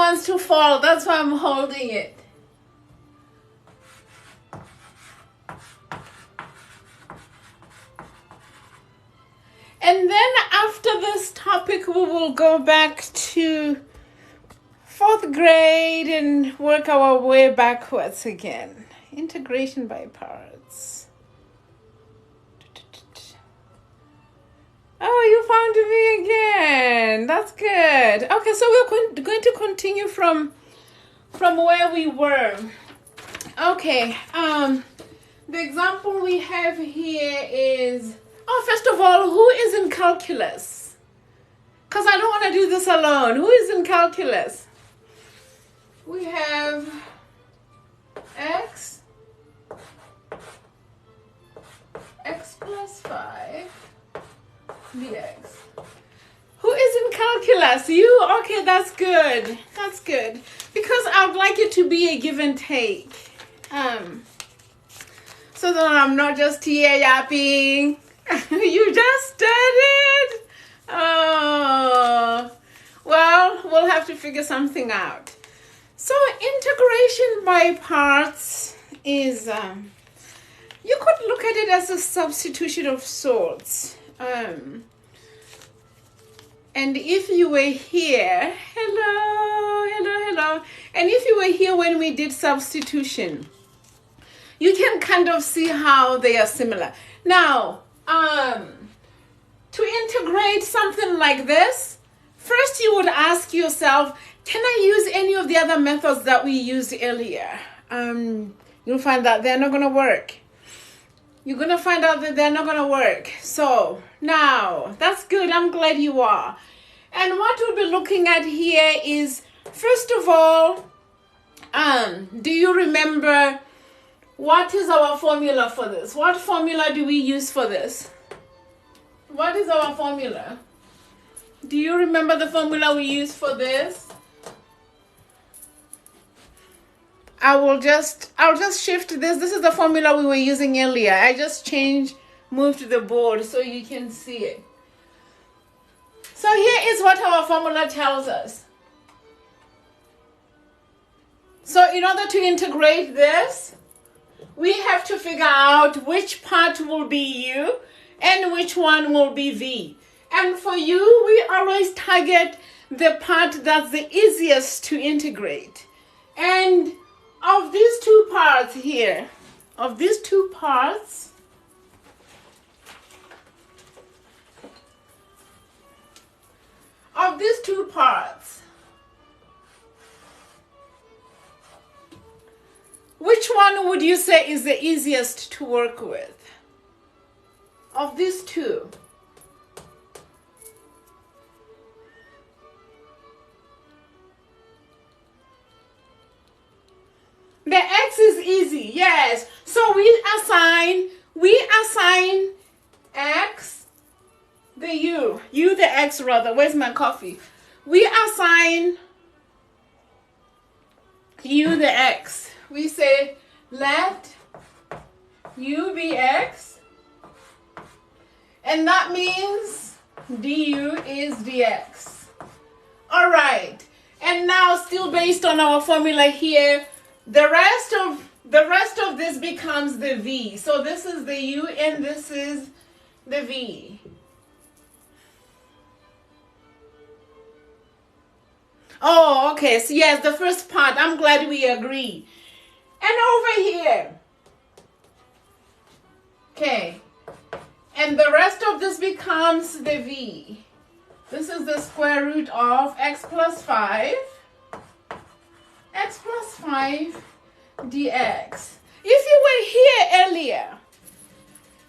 wants to fall. That's why I'm holding it. And then after this topic, we will go back to 4th grade and work our way backwards again. Integration by parts. Oh, you found me again. That's good. Okay, so we're going to continue from where we were. Okay, the example we have here is, first of all, who is in calculus? Because I don't want to do this alone. Who is in calculus? We have x plus 5 dx. Who is in calculus? You? Okay, that's good. That's good. Because I would like it to be a give and take. So that I'm not just here yapping. You just studied? Oh. Well, we'll have to figure something out. So integration by parts is, you could look at it as a substitution of sorts. And if you were here, hello. And if you were here when we did substitution, you can kind of see how they are similar. Now, to integrate something like this, first you would ask yourself, can I use any of the other methods that we used earlier? You'll find that they're not going to work. You're going to find out that they're not going to work. So now, that's good. I'm glad you are. And what we'll be looking at here is, first of all, do you remember what is our formula for this? What formula do we use for this? What is our formula? Do you remember the formula we use for this? I'll just shift this. This is the formula we were using earlier. I just moved the board so you can see it. So here is what our formula tells us. So in order to integrate this, we have to figure out which part will be u and which one will be v. And for u, we always target the part that's the easiest to integrate. And of these two parts here, which one would you say is the easiest to work with? Of these two. The x is easy, yes. So we assign x the u the x rather. Where's my coffee? We assign u the x. We say let u be x, and that means du is dx. All right, and now still based on our formula here, the rest of this becomes the v. So this is the u and this is the v. Oh, okay. So yes, the first part, I'm glad we agree. And over here, okay, and the rest of this becomes the v. This is the square root of x plus 5 dx. If you were here earlier,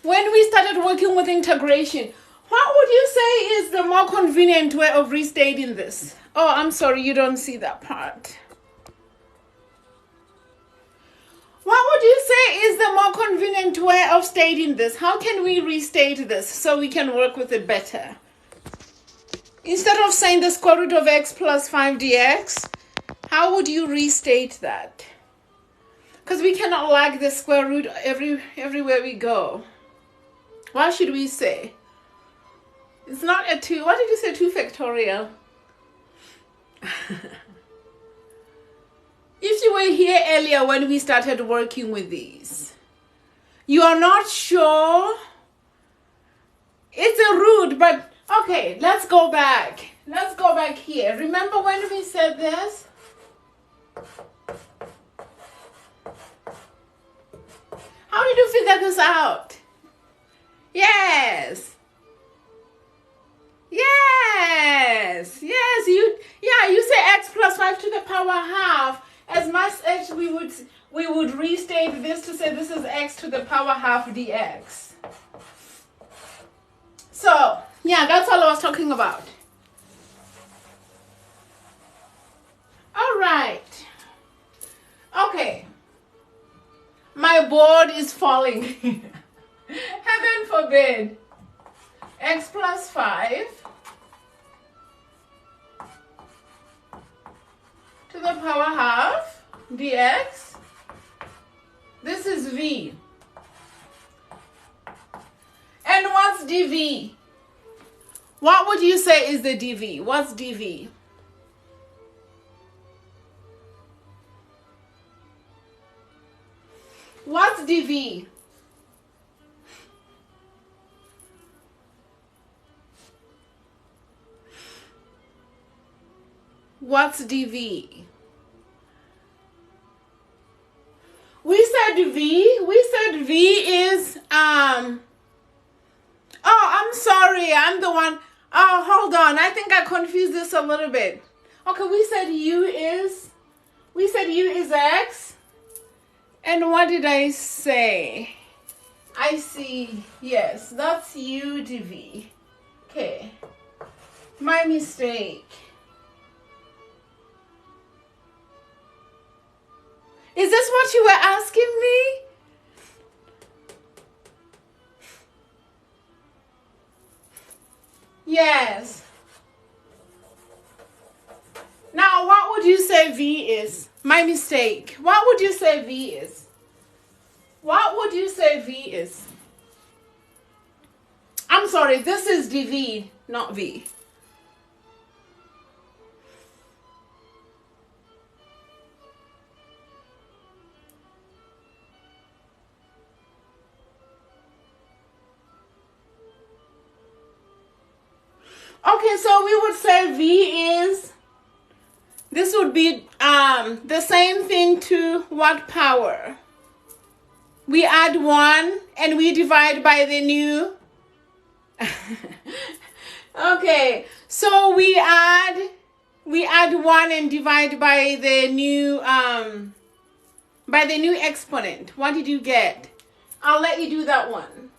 when we started working with integration, what would you say is the more convenient way of restating this? Oh, I'm sorry, you don't see that part. What would you say is the more convenient way of stating this? How can we restate this so we can work with it better? Instead of saying the square root of x plus 5 dx, how would you restate that? Because we cannot like the square root everywhere we go. What should we say? It's not a 2. What did you say? 2 factorial. earlier when we started working with these. You are not sure? It's a rude, but okay, let's go back. Let's go back here. Remember when we said this? How did you figure this out? Yes. Yes. Yes. You say x plus 5 to the power half. As much as we would restate this to say this is x to the power half dx. So, yeah, that's all I was talking about. All right. Okay. My board is falling. Heaven forbid. X plus 5 to the power half dx. This is v. And what's dv? What would you say is the dv? What's dv? What's dv? What's dv? We said v is oh, I'm sorry, I'm the one. Oh, hold on, I think I confused this a little bit. Okay, we said u is x. And what did I say? I see, yes, that's u dv. Okay, my mistake. Is this what you were asking me? Yes. Now, what would you say v is? My mistake. What would you say v is? What would you say v is? I'm sorry, this is dv, not v. Okay, so we would say v is, this would be the same thing to what power? We add 1 and we divide by the new. Okay, so we add 1 and divide by the new exponent. What did you get? I'll let you do that one.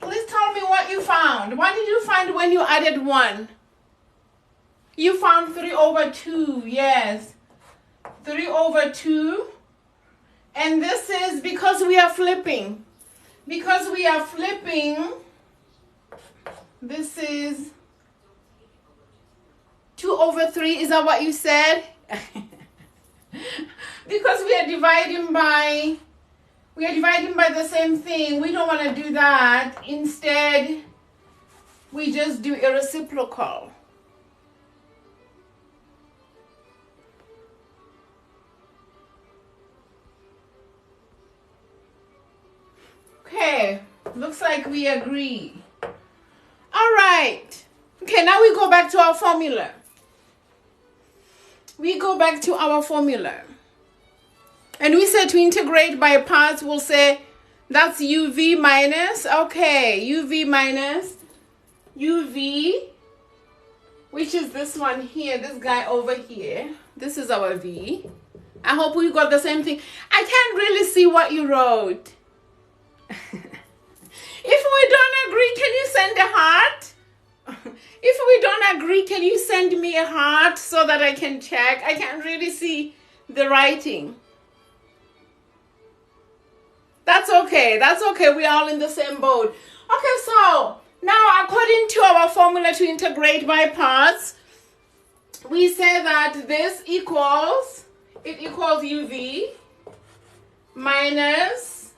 Please tell me what you found. What did you find when you added 1? You found 3 over 2, yes. 3 over 2. And this is because we are flipping. Because we are flipping, this is 2 over 3. Is that what you said? Because we are dividing by the same thing. We don't want to do that. Instead, we just do a reciprocal. Okay, looks like we agree. All right. Okay, now we go back to our formula. And we said to integrate by parts, we'll say that's uv minus, okay, uv minus uv, which is this one here, this guy over here. This is our v. I hope we got the same thing. I can't really see what you wrote. If we don't agree, can you send a heart? If we don't agree, can you send me a heart so that I can check? I can't really see the writing. That's okay. That's okay. We're all in the same boat. Okay, so now according to our formula to integrate by parts, we say that this equals uv minus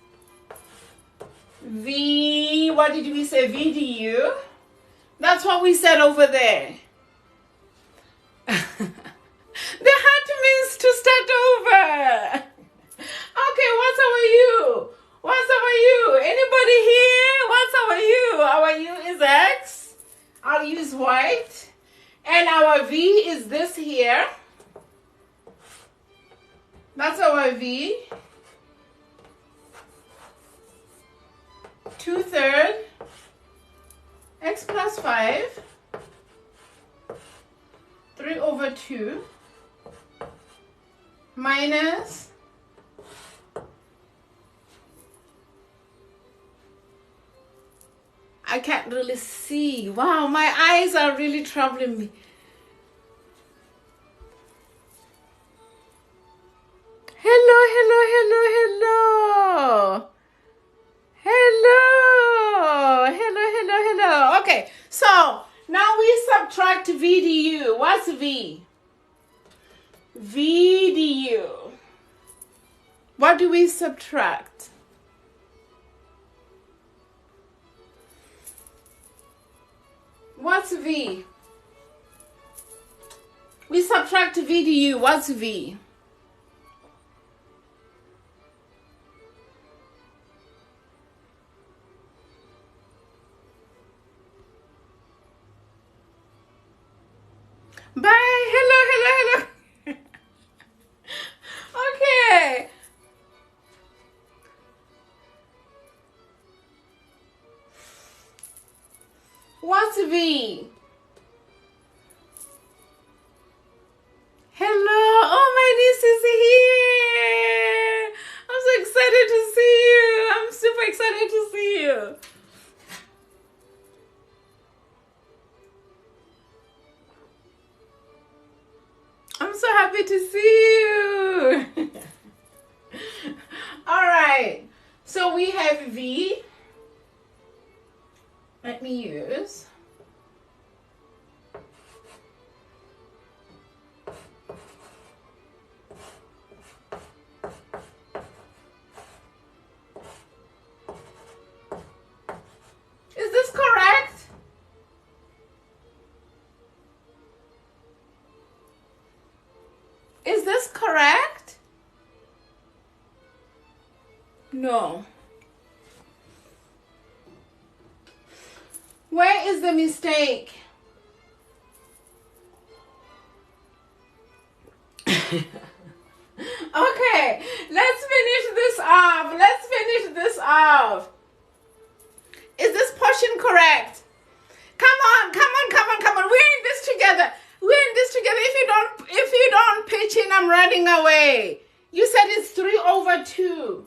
v, what did we say, v du That's what we said over there. The heart means to start over. Okay, what's our U? What's our U? Anybody here? What's our U? Our U is X. Our U is white. And our V is this here. That's our V. 2/3 x plus 5 3/2 minus I can't really see. Wow, my eyes are really troubling me. Hello, hello, hello, hello. Hello, hello, hello, hello. Okay, so now we subtract VDU. What's V? VDU. What do we subtract? What's V? We subtract VDU. What's V? Bye. Hello, hello, hello. Okay. What's V? Hello. Oh, my niece is here. I'm so excited to see you. I'm super excited to see you. I'm so happy to see you. All right. So we have V. Let me use. Is this correct? Is this correct? No. Where is the mistake? Okay, let's finish this off. Let's finish this off. Is this portion correct? Come on, come on, come on, come on. We're in this together. We're in this together. If you don't pitch in, I'm running away. You said it's 3/2.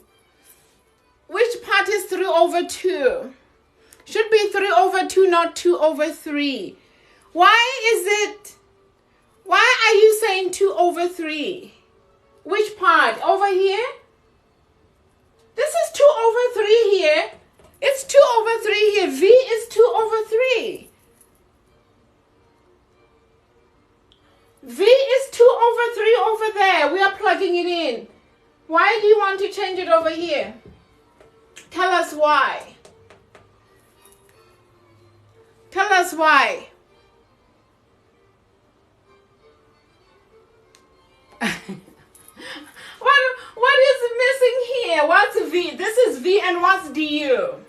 Which part is 3/2? Should be 3/2, not 2/3. Why are you saying 2/3? Which part? Over here? This is 2/3 here. It's 2/3 here. V is 2/3. V is 2/3 over there. We are plugging it in. Why do you want to change it over here? Tell us why. Tell us why. What is missing here? What's V? This is V, and what's DU?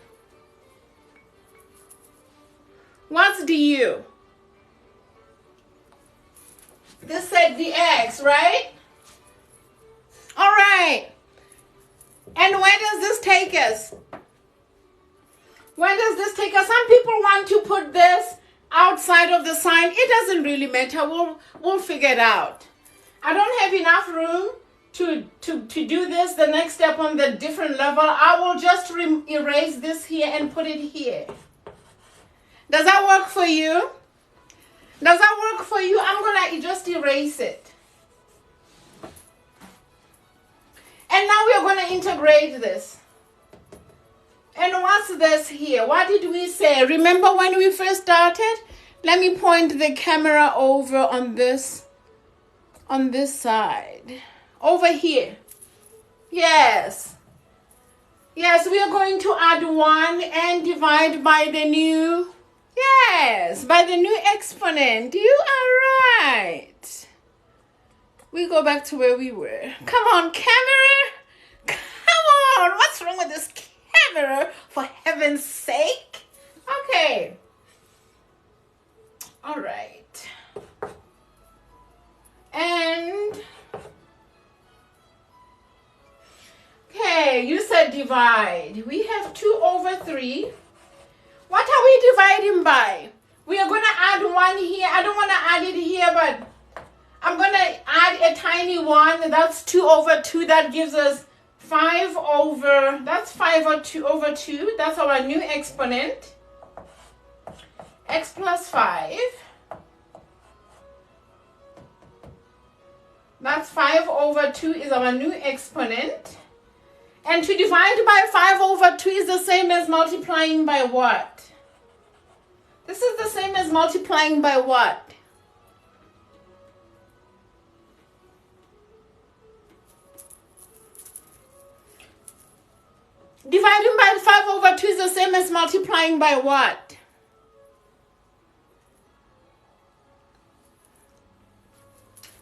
What's DU? This said dx, right? All right. And where does this take us? Where does this take us? Some people want to put this outside of the sign. It doesn't really matter. We'll figure it out. I don't have enough room to do this, the next step on the different level. I will just erase this here and put it here. Does that work for you? Does that work for you? I'm going to just erase it. And now we are going to integrate this. And what's this here? What did we say? Remember when we first started? Let me point the camera over on this side. Over here. Yes. Yes, we are going to add 1 and divide by the new Yes, by the new exponent. You are right. We go back to where we were. Come on, camera. Come on. What's wrong with this camera, for heaven's sake? Okay. All right. And okay, you said divide. We have 2/3. What are we dividing by? We are going to add 1 here. I don't want to add it here, but I'm going to add a tiny 1. That's 2/2. That gives us 5/2. That's 5/2. That's our new exponent. X plus 5. That's 5/2 is our new exponent. And to divide by 5/2 is the same as multiplying by what? This is the same as multiplying by what? Dividing by 5/2 is the same as multiplying by what?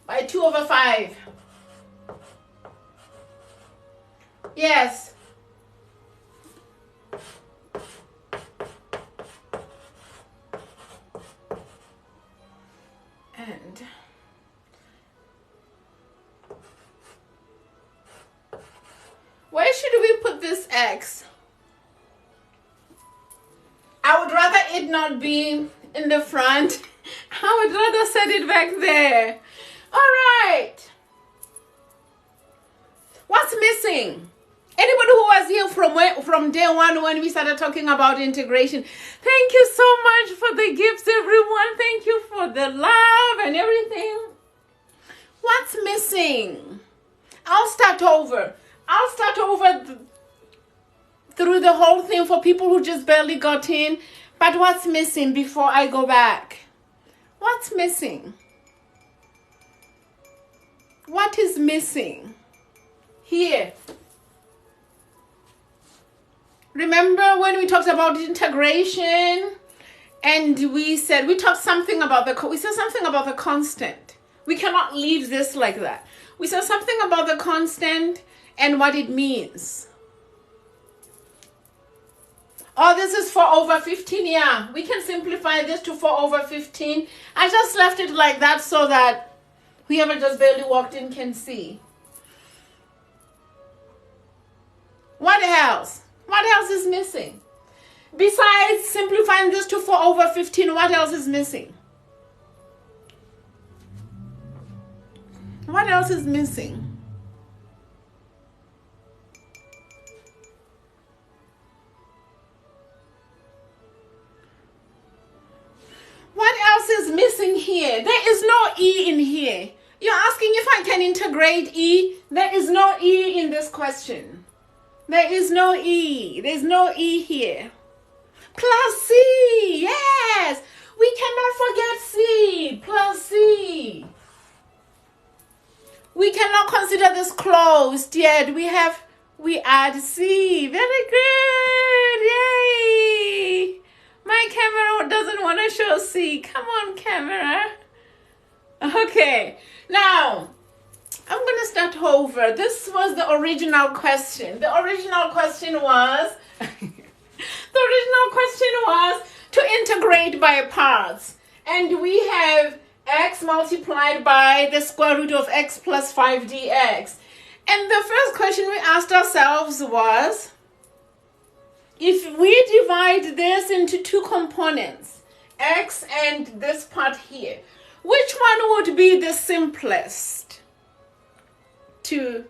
By 2/5. Yes. And where should we put this X? I would rather it not be in the front. I would rather set it back there. All right. What's missing? Anybody who was here from day one when we started talking about integration, thank you so much for the gifts, everyone. Thank you for the love and everything. What's missing? I'll start over. Through the whole thing for people who just barely got in. But what's missing before I go back? What's missing? What is missing? Here. Remember when we talked about integration and we said something about the constant. We cannot leave this like that. We said something about the constant and what it means. Oh, this is 4/15. Yeah, we can simplify this to 4/15. I just left it like that so that whoever just barely walked in can see. What else? What else is missing? Besides simplifying this to 4/15, what else is missing? What else is missing? What else is missing here? There is no E in here. You're asking if I can integrate E. There is no E in this question. There is no E. There's no E here. Plus C. Yes. We cannot forget C. Plus C. We cannot consider this closed yet. We add C. Very good. Yay. My camera doesn't want to show C. Come on, camera. Okay. Now, I'm going to start over. This was the original question. The original question was to integrate by parts. And we have x multiplied by the square root of x plus 5 dx. And the first question we asked ourselves was, if we divide this into two components, x and this part here, which one would be the simplest to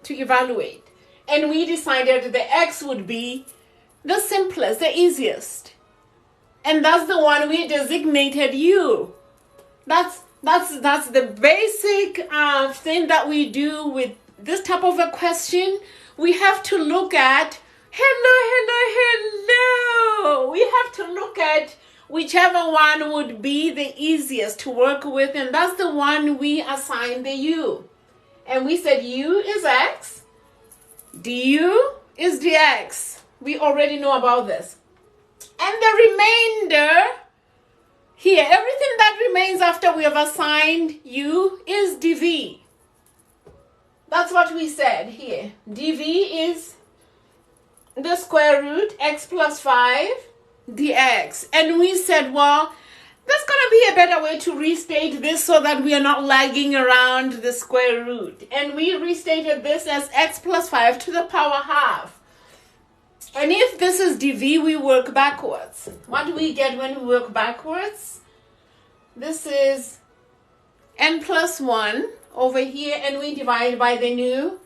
evaluate? And we decided the x would be the simplest, the easiest. And that's the one we designated u. That's the basic thing that we do with this type of a question. We have to look at hello. We have to look at whichever one would be the easiest to work with, and that's the one we assign the u. And we said u is x, du is dx. We already know about this. And the remainder here, everything that remains after we have assigned u is dv. That's what we said here. dv is the square root x plus 5 dx. And we said, well, there's going to be a better way to restate this so that we are not lagging around the square root. And we restated this as x plus 5 to the power half. And if this is dv, we work backwards. What do we get when we work backwards? This is n plus 1 over here, and we divide by the new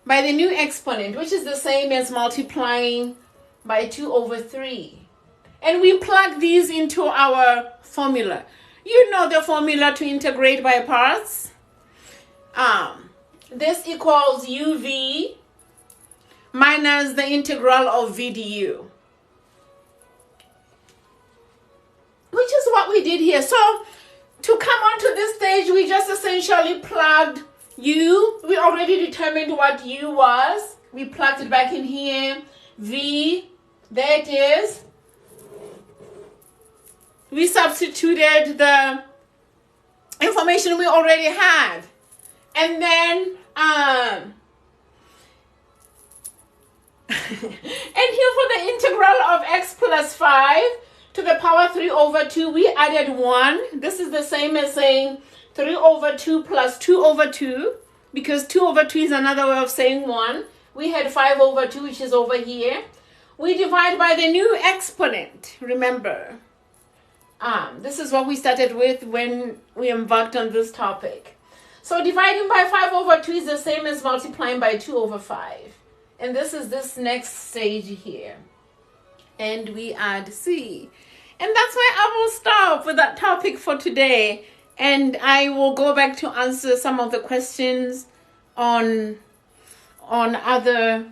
exponent, which is the same as multiplying by 2 over 3. And we plug these into our formula. You know the formula to integrate by parts. This equals uv minus the integral of v du, which is what we did here. So to come onto this stage, we just essentially plugged u. We already determined what u was. We plugged it back in here. V, there it is. We substituted the information we already had. And then, and here for the integral of x plus 5 to the power 3 over 2, we added 1. This is the same as saying 3 over 2 plus 2 over 2, because 2 over 2 is another way of saying 1. We had 5 over 2, which is over here. We divide by the new exponent, remember. This is what we started with when we embarked on this topic. So dividing by 5 over 2 is the same as multiplying by 2 over 5. And this is this next stage here. And we add c. And that's why I will stop with that topic for today. And I will go back to answer some of the questions on other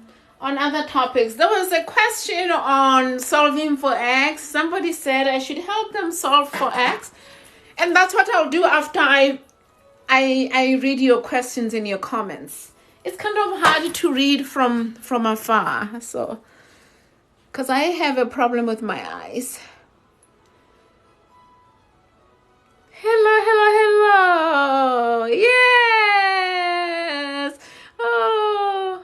topics. There was a question on solving for x. Somebody said I should help them solve for x. And that's what I'll do after I read your questions in your comments. It's kind of hard to read from afar, so because I have a problem with my eyes. Hello. Yes. Oh.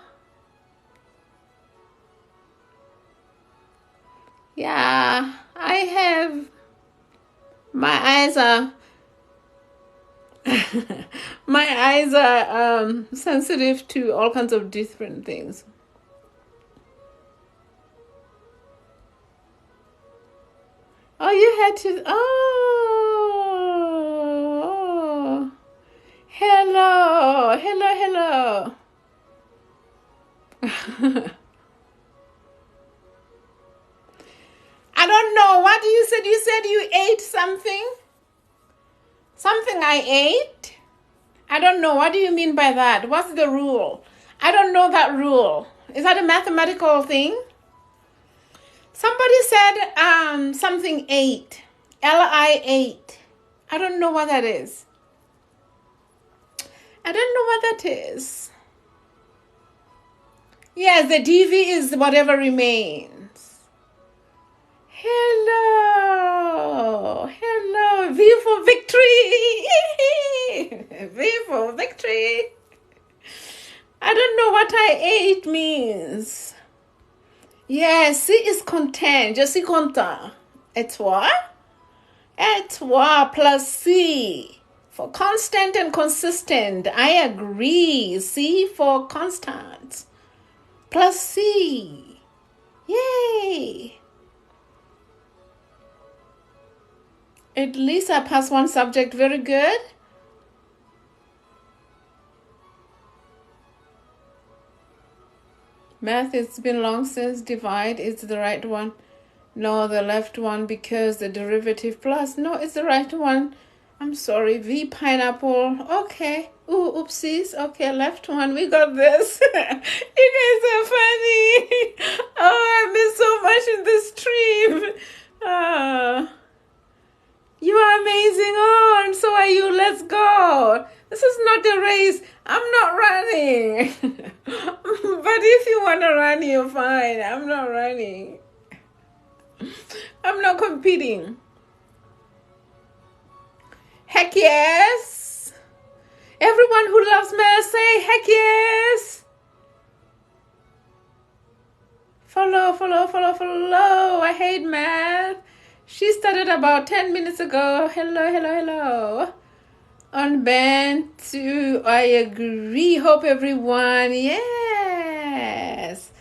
Yeah, I have, my eyes are sensitive to all kinds of different things. Oh, you had to, oh, hello. I don't know. What you said? You said you ate something? Something I ate? I don't know. What do you mean by that? What's the rule? I don't know that rule. Is that a mathematical thing? Somebody said something ate. L-I-8. I don't know what that is. I don't know what that is. Yes, the DV is whatever remains. Hello. V for victory. V for victory. I don't know what I ate means. Yes, C is content. Je suis content. Et toi? Et toi plus C for constant and consistent. I agree. C for constant. Plus C. Yay. At least I passed one subject. Very good. Math, it's been long since divide is the right one. No, the left one, because the derivative plus. No, it's the right one. I'm sorry. V pineapple. Okay. Ooh, oopsies. Okay, left one. We got this. You guys are funny. Oh, I missed so much in this stream. You are amazing. Oh, and so are you. Let's go. This is not a race. I'm not running. But if you want to run, you're fine. I'm not running. competing? Heck yes. Everyone who loves math, say heck yes. Follow. I hate math. She started about 10 minutes ago. Hello. On band 2, I agree. Hope everyone, yes.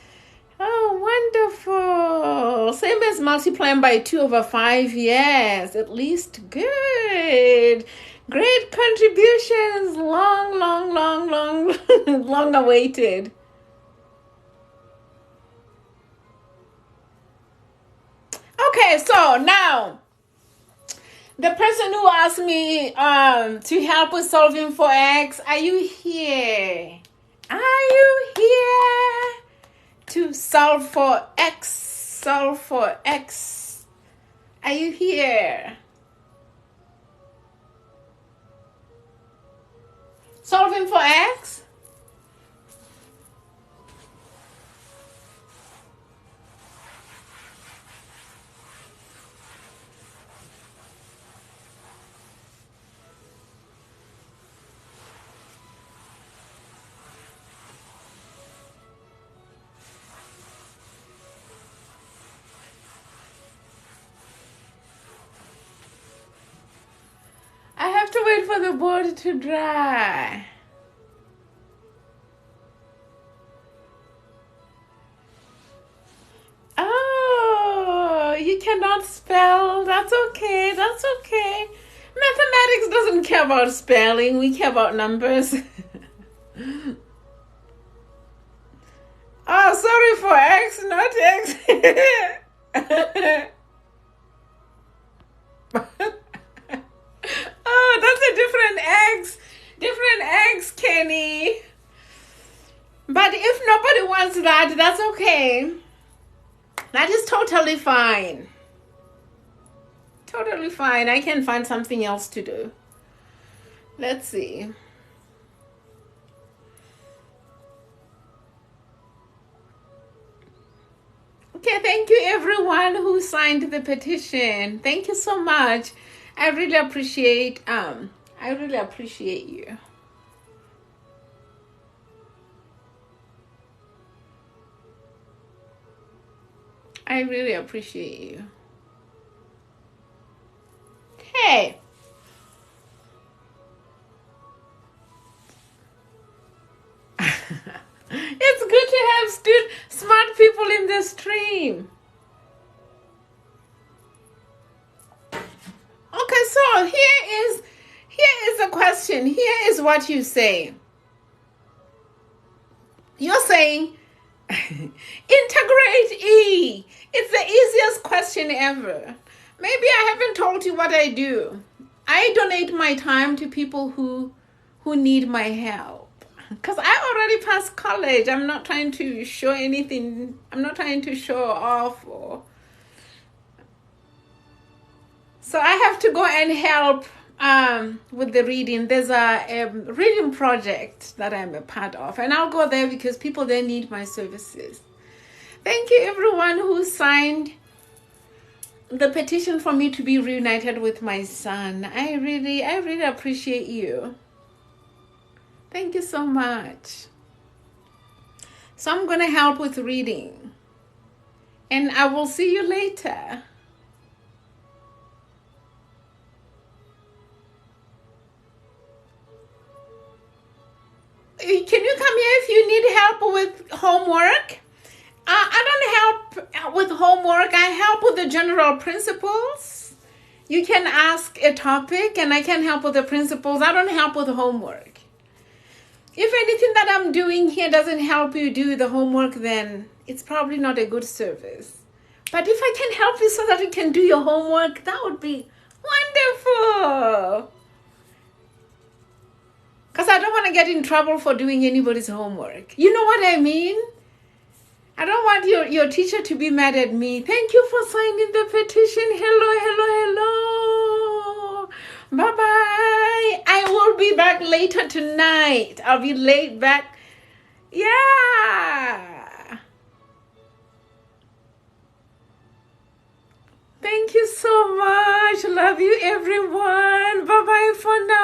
Oh, wonderful. Same as multiplying by 2/5, yes. At least good. Great contributions. Long long awaited. Okay, so now the person who asked me to help with solving for X, are you here? Are you here to solve for X? Solve for X. Are you here? Solving for X? I have to wait for the board to dry. Oh, you cannot spell. That's okay. Mathematics doesn't care about spelling. We care about numbers. Oh, sorry for X, not X. Oh, that's a different X, Kenny. But if nobody wants that, that's okay. That is totally fine. Totally fine. I can find something else to do. Let's see. Okay, thank you everyone who signed the petition. Thank you so much. I really appreciate you. I really appreciate you. Okay. It's good to have smart people in the stream. Okay, so here is the question. Here is what you say. You're saying integrate E. It's the easiest question ever. Maybe I haven't told you what I do. I donate my time to people who need my help. Because I already passed college. I'm not trying to show anything. I'm not trying to show off. So I have to go and help with the reading. There's a reading project that I'm a part of. And I'll go there because people there need my services. Thank you everyone who signed the petition for me to be reunited with my son. I really appreciate you. Thank you so much. So I'm going to help with reading. And I will see you later. Can you come here if you need help with homework? I don't help with homework. I help with the general principles. You can ask a topic and I can help with the principles. I don't help with homework. If anything that I'm doing here doesn't help you do the homework, then it's probably not a good service. But if I can help you so that you can do your homework, that would be wonderful. Because I don't want to get in trouble for doing anybody's homework. You know what I mean? I don't want your teacher to be mad at me. Thank you for signing the petition. Hello. Bye-bye. I will be back later tonight. I'll be late back. Yeah. Thank you so much. Love you, everyone. Bye-bye for now.